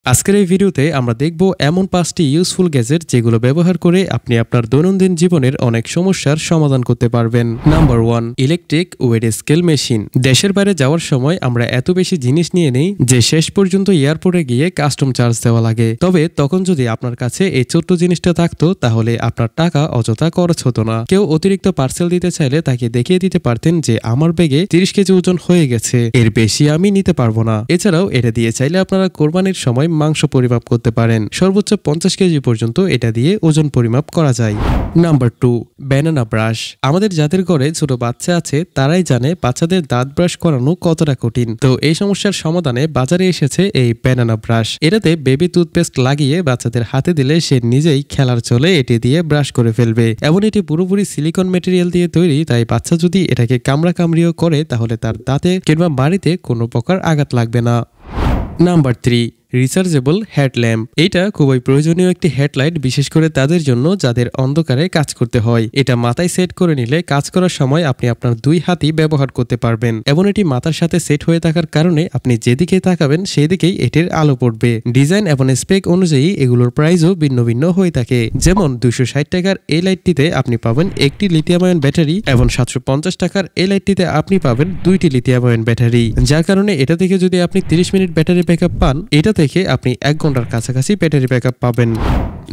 আজকের এই ভিডিওতে আমরা দেখব এমন 5টি ইউজফুল গ্যাজেট যেগুলো ব্যবহার করে আপনি আপনার দৈনন্দিন জীবনের অনেক সমস্যার সমাধান করতে পারবেন। Number 1, electric weight scale machine. দেশের বাইরে যাওয়ার সময় আমরা এত বেশি জিনিস নিয়ে নেই যে শেষ পর্যন্ত এয়ারপোর্টে গিয়ে কাস্টম চার্জ দেওয়া লাগে। তবে তখন যদি আপনার কাছে এই ছোট্ট জিনিসটা থাকতো তাহলে আপনার টাকা অযথা খরচ হতো না। কেউ অতিরিক্ত পার্সেল দিতে চাইলে তাকে দেখিয়ে দিতে পারতেন যে আমার ব্যাগে 30 কেজি ওজন হয়ে গেছে, এর বেশি আমি নিতে পারবো না। এছাড়াও এটা দিয়ে চাইলে আপনারা কোরবানির সময় মাংস পরিমাপ করতে পারেন। সর্বোচ্চ 50 কেজি পর্যন্ত এটা দিয়ে ওজন পরিমাপ করা যায়। Number 2, banana brush. আমাদের যাদের ঘরে ছোট বাচ্চা আছে তারাই জানে বাচ্চাদের দাঁত ব্রাশ করানো কতটা কঠিন। তো এই সমস্যার সমাধানে বাজারে এসেছে এই ব্যানানা ব্রাশ। এটাতে বেবি টুথপেস্ট লাগিয়ে বাচ্চাদের হাতে দিলে সে নিজেই খেলার চলে এটি দিয়ে ব্রাশ করে ফেলবে। এবং এটি পুরোপুরি সিলিকন ম্যাটেরিয়াল দিয়ে তৈরি, তাই বাচ্চা যদি এটাকে কামড়িও করে তাহলে তার দাঁতে কিংবা বাড়িতে কোনো প্রকার আঘাত লাগবে না। Number 3, rechargeable headlamp. এটা খুবই প্রয়োজনীয় একটি হেডলাইট, বিশেষ করে তাদের জন্য যাদের অন্ধকারে কাজ করতে হয়। এটা মাথায় সেট করে নিলে কাজ করার সময় আপনি আপনার 2 হাতই ব্যবহার করতে পারবেন। এবং এটি মাথার সাথে সেট হয়ে থাকার কারণে আপনি যেদিকে তাকাবেন সেই দিকেই এটির আলো পড়বে। ডিজাইন এবং স্পেক অনুযায়ী এগুলোর প্রাইসও ভিন্ন ভিন্ন হয়ে থাকে। যেমন 260 টাকার এই লাইটটিতে আপনি পাবেন একটি লিথিয়াম আয়ন ব্যাটারি এবং 750 টাকার এই লাইটটিতে আপনি পাবেন 2টি লিথিয়াম আয়ন ব্যাটারি। যার কারণে এটা থেকে যদি আপনি 30 মিনিট ব্যাটারি ব্যাকআপ পান, এটা থেকে আপনি 1 ঘন্টার কাছাকাছি ব্যাটারি ব্যাকআপ পাবেন।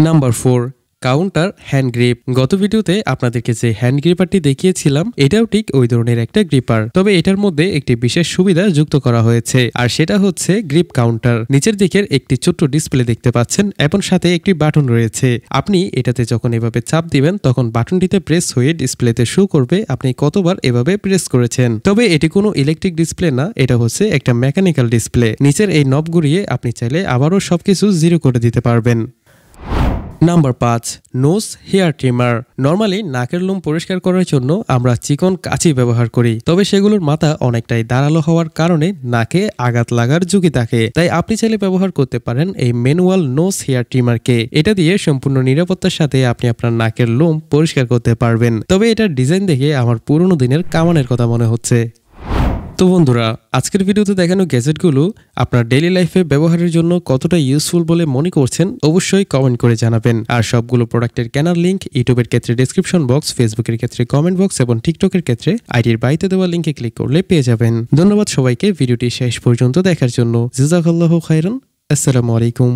Number 4, counter hand grip. গত ভিডিওতে আপনাদেরকে যে হ্যান্ড গ্রিপারটি দেখিয়েছিলাম এটাও ঠিক ওই ধরনের একটা গ্রিপার, তবে এটার মধ্যে একটি বিশেষ সুবিধা যুক্ত করা হয়েছে, আর সেটা হচ্ছে গ্রিপ কাউন্টার। নিচের দিকের একটি ছোট্ট ডিসপ্লে দেখতে পাচ্ছেন এবং সাথে একটি বাটন রয়েছে। আপনি এটাতে যখন এভাবে চাপ দিবেন তখন বাটনটিতে প্রেস হয়ে ডিসপ্লেতে শো করবে আপনি কতবার এভাবে প্রেস করেছেন। তবে এটি কোনো ইলেকট্রিক ডিসপ্লে না, এটা হচ্ছে একটা মেকানিক্যাল ডিসপ্লে। নিচের এই নব ঘুরিয়ে আপনি চাইলে আবারও সবকিছু জিরো করে দিতে পারবেন। Number 5, nose hair trimmer. Normally নাকের লোম পরিষ্কার করার জন্য আমরা চিকন কাঁচি ব্যবহার করি, তবে সেগুলোর মাথা অনেকটাই ধারালো হওয়ার কারণে নাকে আঘাত লাগার ঝুঁকি থাকে। তাই আপনি চাইলে ব্যবহার করতে পারেন এই ম্যানুয়াল নোজ হেয়ার ট্রিমারকে। এটা দিয়ে সম্পূর্ণ নিরাপত্তার সাথে আপনি আপনার নাকের লোম পরিষ্কার করতে পারবেন। তবে এটার ডিজাইন দেখে আমার পুরনো দিনের কামানের কথা মনে হচ্ছে। তো বন্ধুরা, আজকের ভিডিওতে দেখানো গ্যাজেটগুলো আপনার ডেইলি লাইফে ব্যবহারের জন্য কতটা ইউজফুল বলে মনে করছেন অবশ্যই কমেন্ট করে জানাবেন। আর সবগুলো প্রোডাক্টের কেনার লিঙ্ক ইউটিউবের ক্ষেত্রে ডেসক্রিপশন বক্স, ফেসবুকের ক্ষেত্রে কমেন্ট বক্স এবং টিকটকের ক্ষেত্রে আইডির বাইতে দেওয়া লিঙ্কে ক্লিক করলে পেয়ে যাবেন। ধন্যবাদ সবাইকে ভিডিওটি শেষ পর্যন্ত দেখার জন্য। জাযাকাল্লাহু খাইরান। আসসালামু আলাইকুম।